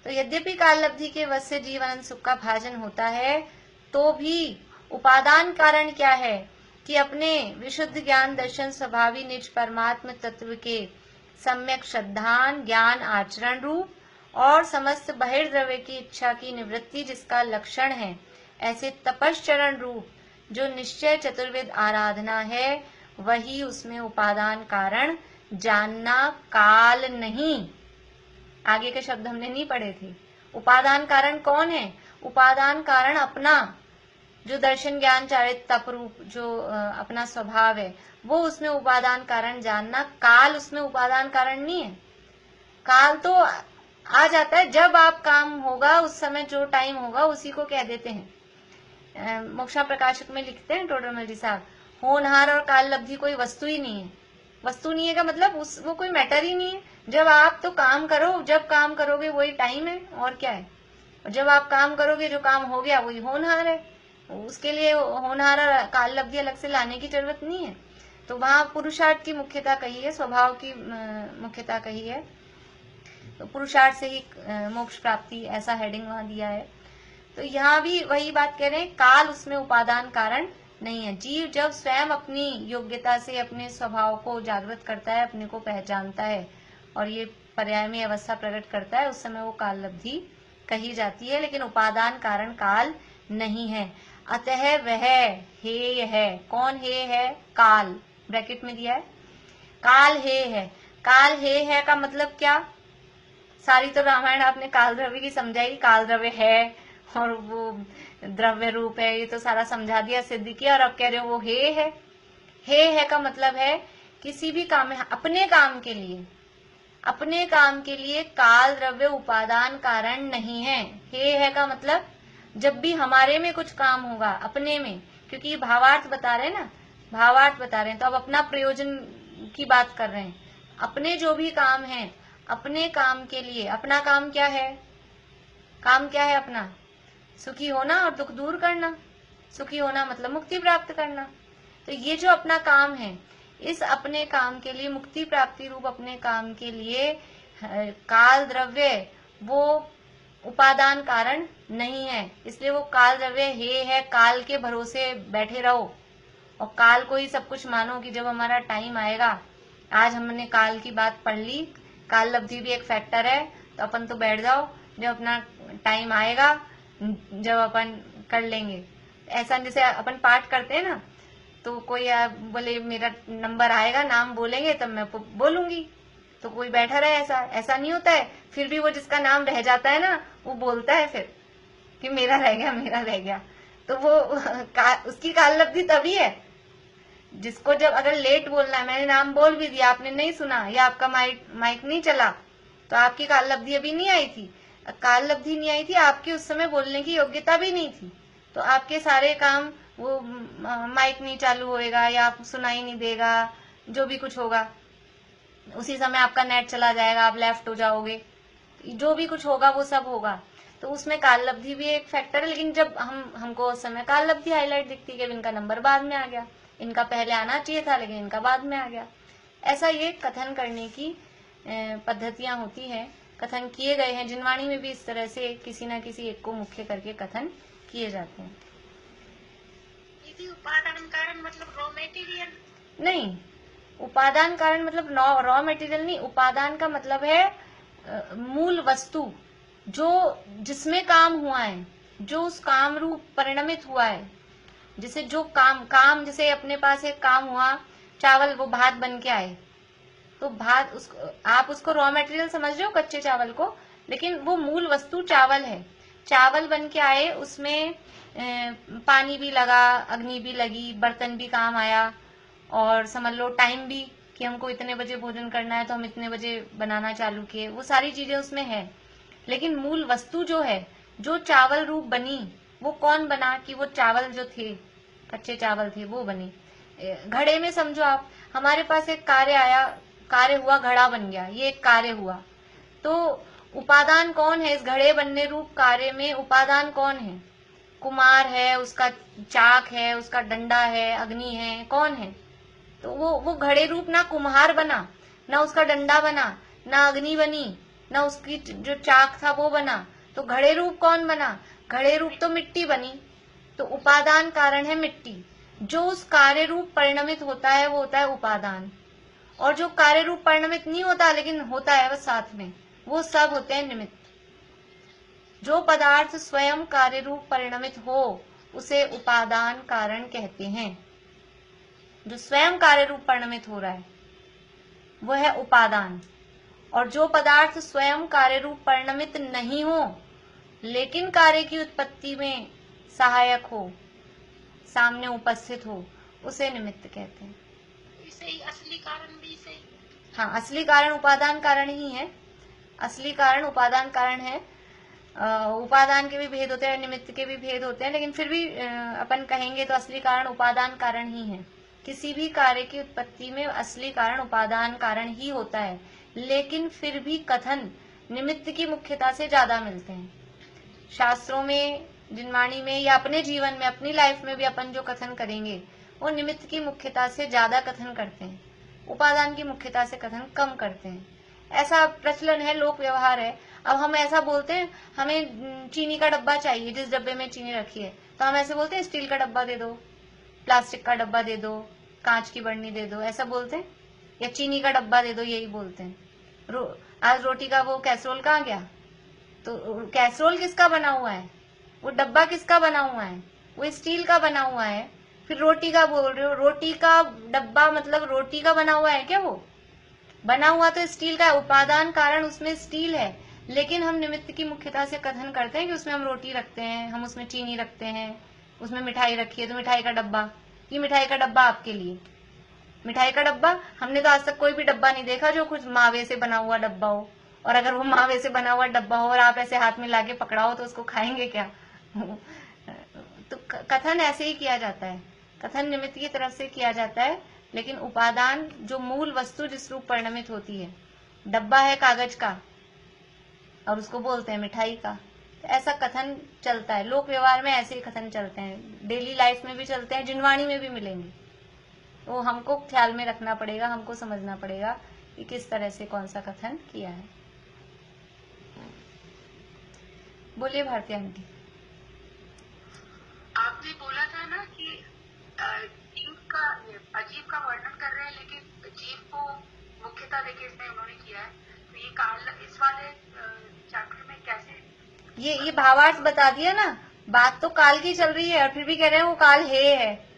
तो यद्यपि काल लब्धि के वश से जीव अनंत सुख का भाजन होता है, तो भी उपादान कारण क्या है कि अपने विशुद्ध ज्ञान दर्शन स्वभावी निज परमात्म तत्व के सम्यक श्रद्धान ज्ञान आचरण रूप और समस्त बहिर्द्रव्य की इच्छा की निवृत्ति जिसका लक्षण है, ऐसे तपश्चरण रूप जो निश्चय चतुर्विद आराधना है, वही उसमें उपादान कारण जानना काल नहीं। आगे के शब्द हमने नहीं पढ़े थे। उपादान कारण कौन है? उपादान कारण अपना जो दर्शन ज्ञान चारित तप रूप जो अपना स्वभाव है, वो उसमें उपादान कारण जानना। काल उसमें उपादान कारण नहीं है। काल तो आ जाता है जब आप काम होगा, उस समय जो टाइम होगा उसी को कह देते हैं। मोक्षा प्रकाशक में लिखते हैं टोडरमल जी साहब, होनहार और काल लब्धि कोई वस्तु ही नहीं है। वस्तु नहीं है का मतलब वो कोई मैटर ही नहीं है। जब आप तो काम करो, जब काम करोगे वही टाइम है, और क्या है। और जब आप काम करोगे, जो काम हो गया वही होनहार है। उसके लिए होनहार और काल लब्धि अलग से लाने की जरूरत नहीं है। तो वहां पुरुषार्थ की मुख्यता कही है, स्वभाव की मुख्यता कही है। तो पुरुषार्थ से ही मोक्ष प्राप्ति, ऐसा हेडिंग वहां दिया है। तो यहाँ भी वही बात कह रहे हैं, काल उसमें उपादान कारण नहीं है। जीव जब स्वयं अपनी योग्यता से अपने स्वभाव को जागृत करता है, अपने को पहचानता है और ये पर्याय में अवस्था प्रकट करता है, उस समय वो काल लब्धि कही जाती है। लेकिन उपादान कारण काल नहीं है। अतः वह हेय है। कौन हेय है? काल, ब्रैकेट में दिया है। काल हेय है। काल हेय है का मतलब क्या? सारी तो रामायण आपने काल द्रव्य की समझाई, काल द्रव्य है और वो द्रव्य रूप है, ये तो सारा समझा दिया, सिद्ध किया, और अब कह रहे हो वो हे है। हे है का मतलब है किसी भी काम में, अपने काम के लिए, अपने काम के लिए काल द्रव्य उपादान कारण नहीं है। हे है का मतलब जब भी हमारे में कुछ काम होगा अपने में, क्योंकि ये भावार्थ बता रहे हैं ना, भावार्थ बता रहे हैं, तो अब अपना प्रयोजन की बात कर रहे हैं। अपने जो भी काम है, अपने काम के लिए, अपना काम क्या है? काम क्या है अपना? सुखी होना और दुख दूर करना। सुखी होना मतलब मुक्ति प्राप्त करना। तो ये जो अपना काम है, इस अपने काम के लिए, मुक्ति प्राप्ति रूप अपने काम के लिए काल द्रव्य वो उपादान कारण नहीं है। इसलिए वो काल द्रव्य हे है। काल के भरोसे बैठे रहो और काल को ही सब कुछ मानो कि जब हमारा टाइम आएगा, आज हमने काल की बात पढ़ ली, काल लब्धि भी एक फैक्टर है, तो अपन तो बैठ जाओ, जब अपना टाइम आएगा जब अपन कर लेंगे। ऐसा जैसे अपन पाठ करते हैं ना, तो कोई बोले मेरा नंबर आएगा, नाम बोलेंगे तब मैं बोलूंगी, तो कोई बैठा रहे, ऐसा नहीं होता है। फिर भी वो जिसका नाम रह जाता है ना, वो बोलता है फिर कि मेरा रह गया, मेरा रह गया। तो वो उसकी काल लब्धि तभी है जिसको, जब अगर लेट बोलना है, मैंने नाम बोल भी दिया, आपने नहीं सुना या आपका माइक नहीं चला, तो आपकी काल लब्धि अभी नहीं आई थी। काल लब्धि नहीं आई थी, आपकी उस समय बोलने की योग्यता भी नहीं थी, तो आपके सारे काम, वो माइक नहीं चालू होएगा या आप सुनाई नहीं देगा, जो भी कुछ होगा उसी समय आपका नेट चला जाएगा, आप लेफ्ट हो जाओगे, जो भी कुछ होगा वो सब होगा। तो उसमें काल लब्धि भी एक फैक्टर है। लेकिन जब हमको उस समय काल लब्धि हाईलाइट दिखती है कि इनका नंबर बाद में आ गया, इनका पहले आना चाहिए था लेकिन इनका बाद में आ गया। ऐसा ये कथन करने की पद्धतियां होती है, कथन किए गए हैं। जिनवाणी में भी इस तरह से किसी न किसी एक को मुख्य करके कथन किए जाते हैं। उपादान कारण मतलब रॉ मटेरियल नहीं, उपादान कारण मतलब रॉ मटेरियल नहीं। उपादान का मतलब है मूल वस्तु, जो जिसमें काम हुआ है, जो उस काम रूप परिणमित हुआ है। जैसे जो काम जैसे अपने पास एक काम हुआ, चावल, वो भात बन के आए, तो भात आप उसको रॉ मटेरियल समझ रहे हो, कच्चे चावल को, लेकिन वो मूल वस्तु चावल है। चावल बन के आए, उसमें पानी भी लगा, अग्नि भी लगी, बर्तन भी काम आया, और समझ लो टाइम भी कि हमको इतने बजे भोजन करना है तो हम इतने बजे बनाना चालू किए, वो सारी चीजें उसमें है। लेकिन मूल वस्तु जो है, जो चावल रूप बनी, वो कौन बना? कि वो चावल जो थे, कच्चे चावल थे, वो बने। घड़े में समझो आप, हमारे पास एक कार्य आया, कार्य हुआ, घड़ा बन गया, ये एक कार्य हुआ, तो उपादान कौन है इस घड़े बनने रूप कार्य में? उपादान कौन है? कुमार है, उसका चाक है, उसका डंडा है, अग्नि है, कौन है? तो वो घड़े रूप ना कुम्हार बना, ना उसका डंडा बना, ना अग्नि बनी, ना उसकी जो चाक था वो बना, तो घड़े रूप कौन बना? घड़े रूप तो मिट्टी बनी। तो उपादान कारण है मिट्टी। जो उस कार्य रूप परिणमित होता है वो होता है उपादान, और जो कार्य रूप परिणमित नहीं होता लेकिन होता है बस साथ में, वो सब होते हैं निमित्त। जो पदार्थ स्वयं कार्य रूप परिणमित हो उसे उपादान कारण कहते हैं। जो स्वयं कार्य रूप परिणमित हो रहा है वो है उपादान, और जो पदार्थ स्वयं कार्य रूप परिणमित नहीं हो लेकिन कार्य की उत्पत्ति में सहायक हो, सामने उपस्थित हो, उसे निमित्त कहते हैं। इसे ही असली कारण भी सही। हाँ, असली कारण उपादान कारण ही है। असली कारण उपादान कारण है। उपादान के भी भेद होते हैं, निमित्त के भी भेद होते हैं, लेकिन फिर भी अपन कहेंगे तो असली कारण उपादान कारण ही है। किसी भी कार्य की उत्पत्ति में असली कारण उपादान कारण ही होता है, लेकिन फिर भी कथन निमित्त की मुख्यता से ज्यादा मिलते हैं। शास्त्रों में, जिनवाणी में, या अपने जीवन में, अपनी लाइफ में भी अपन जो कथन करेंगे वो निमित्त की मुख्यता से ज्यादा कथन करते हैं, उपादान की मुख्यता से कथन कम करते हैं। ऐसा प्रचलन है, लोक व्यवहार है। अब हम ऐसा बोलते हैं, हमें चीनी का डब्बा चाहिए, जिस डब्बे में चीनी रखी है, तो हम ऐसे बोलते हैं स्टील का डब्बा दे दो, प्लास्टिक का डब्बा दे दो, कांच की बर्नी दे दो, ऐसा बोलते हैं, या चीनी का डब्बा दे दो, यही बोलते हैं। आज रोटी का वो कैसरोल कहाँ गया? तो कैसरोल किसका बना हुआ है? वो डब्बा किसका बना हुआ है? वो स्टील का बना हुआ है। फिर रोटी का बोल रहे हो, रोटी का डब्बा मतलब रोटी का बना हुआ है क्या? वो बना हुआ तो स्टील का है, उपादान कारण उसमें स्टील है, लेकिन हम निमित्त की मुख्यता से कथन करते हैं कि उसमें हम रोटी रखते हैं, हम उसमें चीनी रखते हैं, उसमें मिठाई रखी है तो मिठाई का डब्बा, ये मिठाई का डब्बा आपके लिए। मिठाई का डब्बा, हमने तो आज तक कोई भी डब्बा नहीं देखा जो कुछ मावे से बना हुआ डब्बा हो, और अगर वो मावे से बना हुआ डब्बा हो और आप ऐसे हाथ में लाके पकड़ाओ तो उसको खाएंगे क्या? तो कथन ऐसे ही किया जाता है, कथन निमित्त की तरफ से किया जाता है, लेकिन उपादान जो मूल वस्तु जिस रूप परिणमित होती है, डब्बा है कागज का और उसको बोलते हैं मिठाई का, तो ऐसा कथन चलता है। लोक व्यवहार में ऐसे ही कथन चलते हैं, डेली लाइफ में भी चलते हैं, जिनवाणी में भी मिलेंगे। तो हमको ख्याल में रखना पड़ेगा, हमको समझना पड़ेगा कि किस तरह से कौन सा कथन किया है। बोलिए भारती आंटी। आपने बोला था ना कि जीव का, अजीब का वर्णन कर रहे हैं, लेकिन जीव को मुख्यता देके इसमें उन्होंने किया है, तो ये काल इस वाले चैप्टर में कैसे? ये भावार्थ बता दिया ना, बात तो काल की चल रही है और फिर भी कह रहे हैं वो काल है।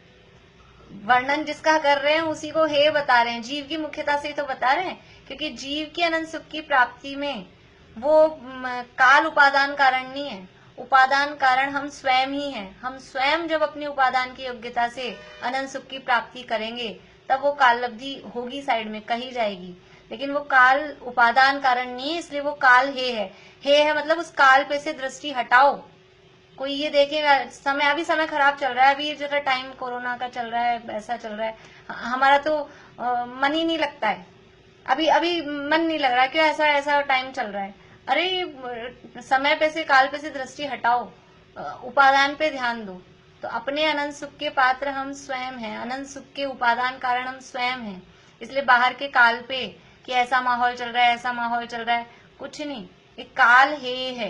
वर्णन जिसका कर रहे हैं उसी को हे बता रहे हैं, जीव की मुख्यता से तो बता रहे हैं, क्योंकि जीव की अनंत सुख की प्राप्ति में वो काल उपादान कारण नहीं है, उपादान कारण हम स्वयं ही हैं। हम स्वयं जब अपनी उपादान की योग्यता से अनंत सुख की प्राप्ति करेंगे तब वो काल लब्धि होगी, साइड में कही जाएगी, लेकिन वो काल उपादान कारण नहीं है, इसलिए वो काल हे है। हे है मतलब उस काल पे से दृष्टि हटाओ। कोई ये देखेगा, समय अभी समय खराब चल रहा है, अभी जरा टाइम कोरोना का चल रहा है, ऐसा चल रहा है, हमारा तो मन ही नहीं लगता है, अभी अभी मन नहीं लग रहा, क्यों? ऐसा ऐसा टाइम चल रहा है। अरे समय पे से, काल पे से दृष्टि हटाओ, उपादान पे ध्यान दो। तो अपने अनंत सुख के पात्र हम स्वयं हैं, अनंत सुख के उपादान कारण हम स्वयं हैं, इसलिए बाहर के काल पे कि ऐसा माहौल चल रहा है, ऐसा माहौल चल रहा है, कुछ नहीं, ये काल है।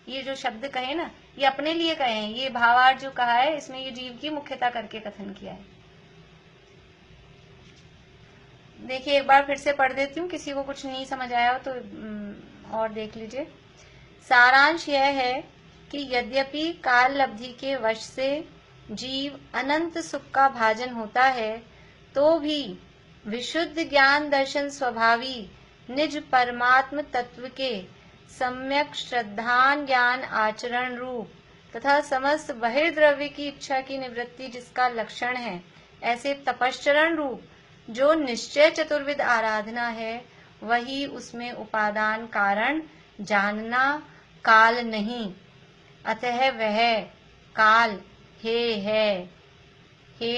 ये जो शब्द कहे ना, ये अपने लिए कहे हैं, ये भावार्थ जो कहा है इसमें ये जीव की मुख्यता करके कथन किया है। देखिए एक बार फिर से पढ़ देती हूँ, किसी को कुछ नहीं समझ आया हो तो और देख लीजिए। सारांश यह है कि यद्यपि काल लब्धि के वश से जीव अनंत सुख का भाजन होता है, तो भी विशुद्ध ज्ञान दर्शन स्वभावी निज परमात्म तत्व के सम्यक श्रद्धान ज्ञान आचरण रूप तथा समस्त बहिर्द्रव्य की इच्छा की निवृत्ति जिसका लक्षण है, ऐसे तपश्चरण रूप जो निश्चय चतुर्विध आराधना है, वही उसमें उपादान कारण जानना काल नहीं, अतः वह काल हे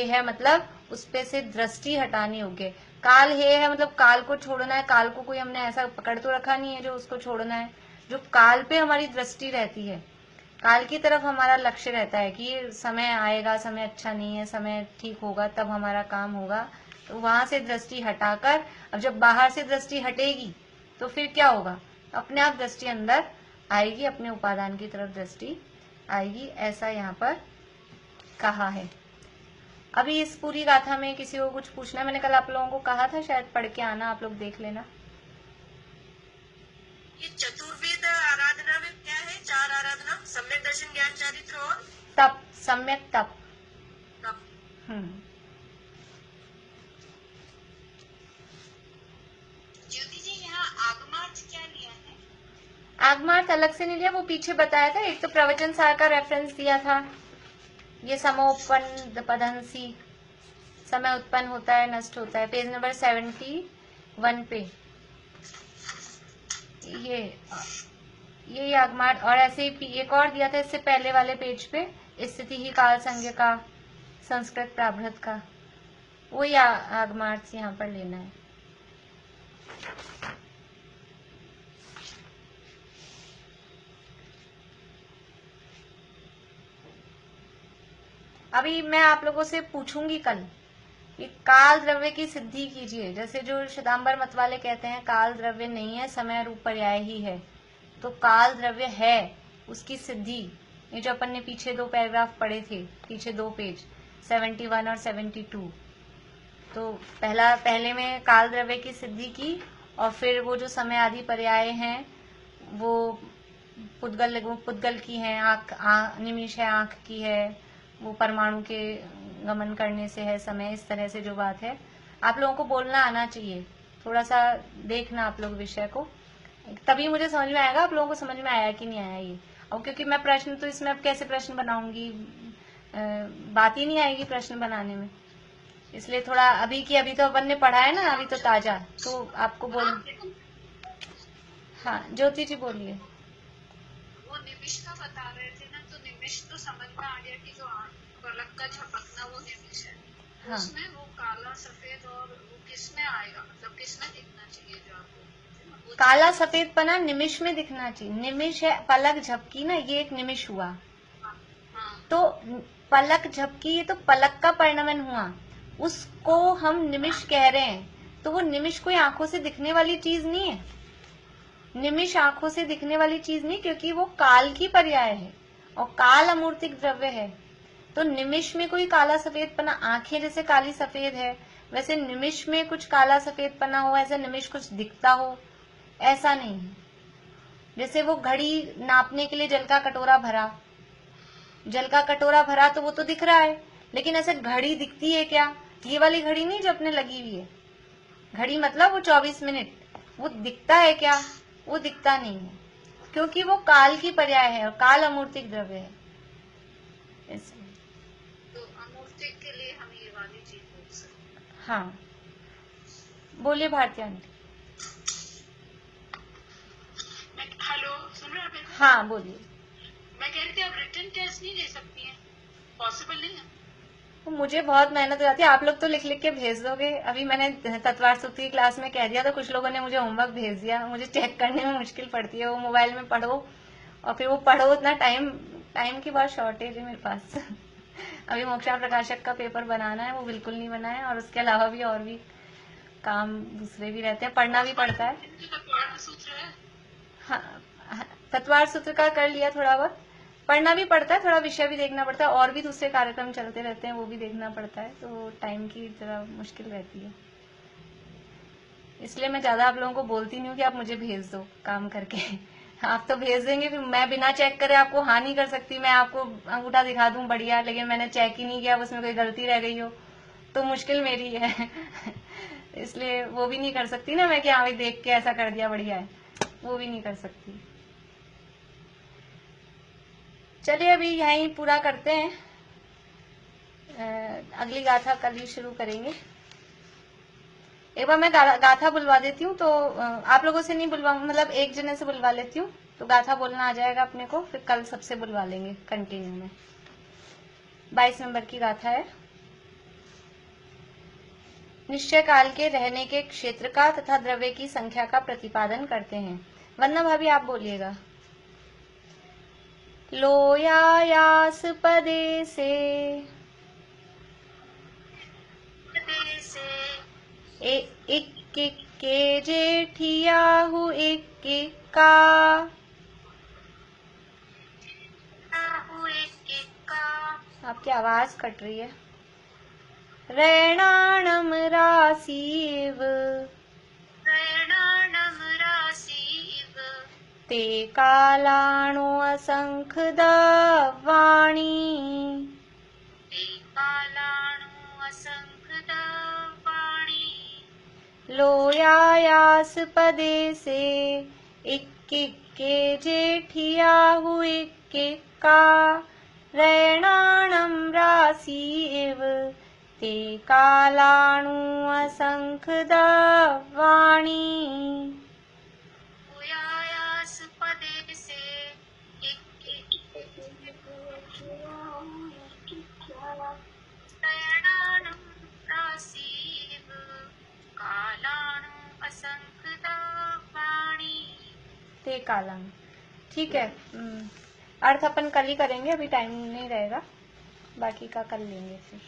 है मतलब उस पे से दृष्टि हटानी होगी। काल है मतलब काल को छोड़ना है, काल को कोई हमने ऐसा पकड़ तो रखा नहीं है जो उसको छोड़ना है, जो काल पे हमारी दृष्टि रहती है, काल की तरफ हमारा लक्ष्य रहता है कि समय आएगा, समय अच्छा नहीं है, समय ठीक होगा तब हमारा काम होगा, तो वहां से दृष्टि हटाकर, अब जब बाहर से दृष्टि हटेगी तो फिर क्या होगा, अपने आप दृष्टि अंदर आएगी, अपने उपादान की तरफ दृष्टि आएगी, ऐसा यहाँ पर कहा है। अभी इस पूरी गाथा में किसी को कुछ पूछना है? मैंने कल आप लोगों को कहा था शायद पढ़ के आना, आप लोग देख लेना। ये चतुर्वेद आराधना में क्या है? चार आराधना, सम्यक दर्शन ज्ञान चारित्र और तप, सम्यक तप। ज्योति जी यहाँ आगमार्थ क्या लिया है? आगमार्थ अलग से नहीं लिया, वो पीछे बताया था। एक तो प्रवचन सार का रेफरेंस दिया था, ये समोपन्न पदंसी, समय उत्पन्न होता है नष्ट होता है, पेज नंबर 71 पे ये आगमार्थ। और ऐसे ही एक और दिया था इससे पहले वाले पेज पे, स्थिति ही काल संज्ञा का, संस्कृत प्राभृत का, वही आगमार्थ यहाँ पर लेना है। अभी मैं आप लोगों से पूछूंगी कल कि काल द्रव्य की सिद्धि कीजिए। जैसे जो श्वेतांबर मत वाले कहते हैं काल द्रव्य नहीं है, समय रूप पर्याय ही है, तो काल द्रव्य है, उसकी सिद्धि, ये जो अपन ने पीछे 2 पैराग्राफ पढ़े थे, पीछे 2 पेज 71 और 72, तो पहले में काल द्रव्य की सिद्धि की, और फिर वो जो समय आदि पर्याय हैं वो पुद्गल की है, निमिष है, आंख की है, वो परमाणु के गमन करने से है समय, इस तरह से जो बात है। आप लोगों को बोलना आना चाहिए, थोड़ा सा देखना आप लोग विषय को, तभी मुझे समझ में आएगा आप लोगों को समझ में आया कि नहीं आया ये। और क्योंकि मैं प्रश्न तो इसमें अब कैसे प्रश्न बनाऊंगी, बात ही नहीं आएगी प्रश्न बनाने में, इसलिए थोड़ा अभी तो अपन ने पढ़ा है ना, अभी तो ताजा, तो आपको बोल। हाँ ज्योति जी बोलिए। वो निमिष का बता रहे थे ना, तो निमिष तो समझ में आ गया कि जो पलक का झपकना वो निमिष है। हाँ। उसमें वो काला सफेद और वो किसमें आएगा, मतलब किसमें दिखना चाहिए जो आपको? काला सफेद पना निमिष में दिखना चाहिए। निमिष है पलक झपकी ना, ये एक निमिष हुआ। हाँ। तो पलक झपकी, ये तो पलक का परिणमन हुआ, उसको हम निमिष कह रहे हैं। तो वो निमिष कोई आंखों से दिखने वाली चीज नहीं है, निमिष आंखों से दिखने वाली चीज नहीं, क्योंकि वो काल की पर्याय है और काल अमूर्तिक द्रव्य है। तो निमिष में कोई काला सफेद पना, आंखें जैसे काली सफेद है वैसे निमिष में कुछ काला सफेद पना हो, ऐसा निमिष कुछ दिखता हो, ऐसा नहीं है। जैसे वो घड़ी नापने के लिए जल का कटोरा भरा तो वो तो दिख रहा है, लेकिन ऐसे घड़ी दिखती है क्या? ये वाली घड़ी नहीं जो अपने लगी हुई है, घड़ी मतलब वो 24 मिनट, वो दिखता है क्या? वो दिखता नहीं है, क्योंकि वो काल की पर्याय है और काल अमूर्तिक द्रव्य है। तो अमूर्तिक के लिए हम ये वाली चीज बोल सकते हैं। हाँ बोलिए भारती आंटी। हेलो, सुन रहे हैं? हाँ बोलिए। मैं कह रही थी आप रिटन टेस्ट नहीं ले सकती हैं, पॉसिबल नहीं है? तो मुझे बहुत मेहनत हो जाती है, आप लोग तो लिख के भेज दोगे। अभी मैंने तत्वार सूत्र की क्लास में कह दिया, तो कुछ लोगों ने मुझे होमवर्क भेज दिया, मुझे चेक करने में मुश्किल पड़ती है। वो मोबाइल में पढ़ो और फिर वो पढ़ो, इतना टाइम की बहुत शॉर्टेज है मेरे पास। अभी मोक्षा प्रकाशक का पेपर बनाना है, वो बिल्कुल नहीं बना है, और उसके अलावा भी और भी काम दूसरे भी रहते हैं, पढ़ना भी पड़ता है। हाँ तत्वार सूत्र का कर लिया, थोड़ा बहुत पढ़ना भी पड़ता है, थोड़ा विषय भी देखना पड़ता है, और भी दूसरे कार्यक्रम चलते रहते हैं, वो भी देखना पड़ता है, तो टाइम की जरा मुश्किल रहती है। इसलिए मैं ज्यादा आप लोगों को बोलती नहीं हूँ कि आप मुझे भेज दो काम करके। आप तो भेज देंगे, फिर मैं बिना चेक करे आपको हाँ नहीं कर सकती। मैं आपको अंगूठा दिखा दूं बढ़िया, लेकिन मैंने चेक ही नहीं किया, उसमें कोई गलती रह गई हो तो मुश्किल मेरी है। इसलिए वो भी नहीं कर सकती ना मैं कि हाँ भाई देख के ऐसा कर दिया बढ़िया है, वो भी नहीं कर सकती। चलिए अभी यहीं पूरा करते हैं, अगली गाथा कल ही शुरू करेंगे। एक बार मैं गाथा बुलवा देती हूँ, तो आप लोगों से नहीं बुलवा, मतलब एक जने से बुलवा लेती हूँ, तो गाथा बोलना आ जाएगा अपने को, फिर कल सबसे बुलवा लेंगे कंटिन्यू में। 22 नंबर की गाथा है। निश्चय काल के रहने के क्षेत्र का तथा द्रव्य की संख्या का प्रतिपादन करते हैं। वंदना भाभी आप बोलिएगा। लोयायास पदे से एक के जेठियाहु एक का आपकी आवाज कट रही है। रैणाणम रासीव ते कालाणो असंख दवाणी लोयायास पदे से एक के जेठिया हुए के का रैणाणं राशि इव ते कालाणु असंख दवाणी उयायास पदे से प्रयाणानं रासीव कालाणु असंकृतवाणी। ते कालाणु। ठीक है, अर्थ अपन कल ही करेंगे, अभी टाइम नहीं रहेगा, बाकी का कल लेंगे फिर।